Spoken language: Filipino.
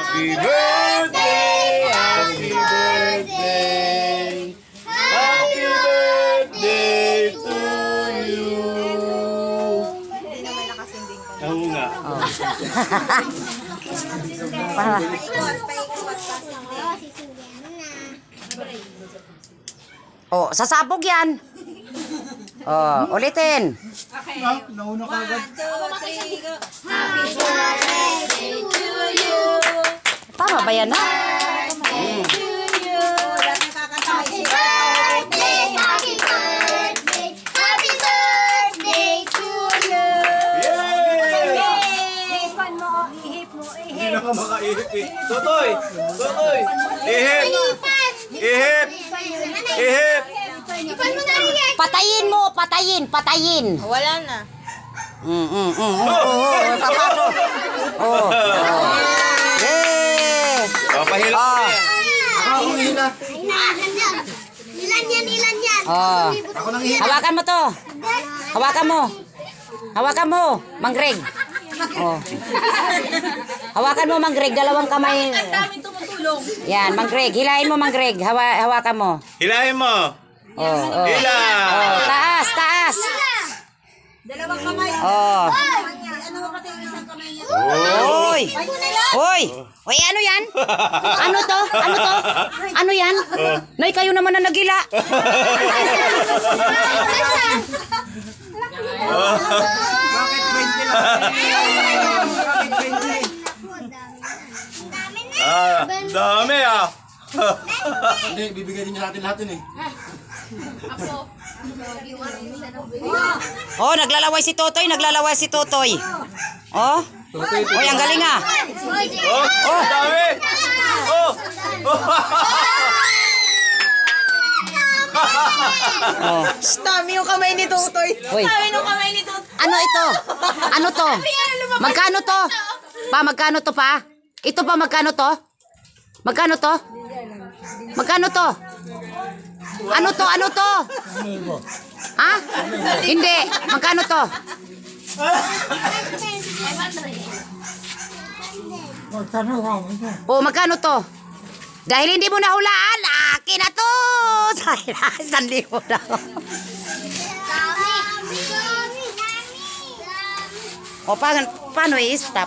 Happy birthday, happy birthday, happy birthday to you. Hindi naman nakasinding ko. Oo nga. Oh, sasabog yan. Oh, ulitin. Okay. Nauna ka agad. 1, 2, 3, go. Happy birthday to you. Tama ba yan, ha? Happy birthday, happy birthday, happy birthday to you. Yay! Ipan mo, ihip mo, Hindi na ka makaihip eh. Tutoy! Tutoy! Ihip! Ihip! Ihip! Ipan mo na rin. Patayin mo, patayin. Wala na. Papasok. Oh. Yeah. Papahilap Ah. ko yan. Ako hina. Ilan yan? Oh. Ako nang hina. Hawakan mo to. Hawakan mo, Mang Greg. Oh. Hawakan mo, Mang Greg, dalawang kamay. Ang daming tumutulong. Yan, Mang Greg, hilahin mo, Mang Greg. Hawakan mo. Hilahin mo. Oh. Hila! Oh, taas. Dalawang kamay. Oh. Ano mo pati yung isang kamay niya? Hoy, ano yan? Ano to? Ano yan? Nay, kayo naman na nagila. Bakit 20 lang? Bakit 20? Dami ah. Hindi, bibigyan niyo sa atin lahat yun eh. Oh, naglalaway si Totoy. Oh. Hoy, ang galing ah. Oh, dami! Oh! Oh. Dami yung kamay ni Tutoy. Hoy. Dami yung kamay ni Tutoy. Ano ito? Ano to? Magkano to? Magkano to pa? Ito pa magkano to? Magkano to? Ano to? Ha? Hindi. Magkano to? Oh, magkano to? Dahil hindi mo nahulaan, akin na to! Saan libo na? O, paano i-stop?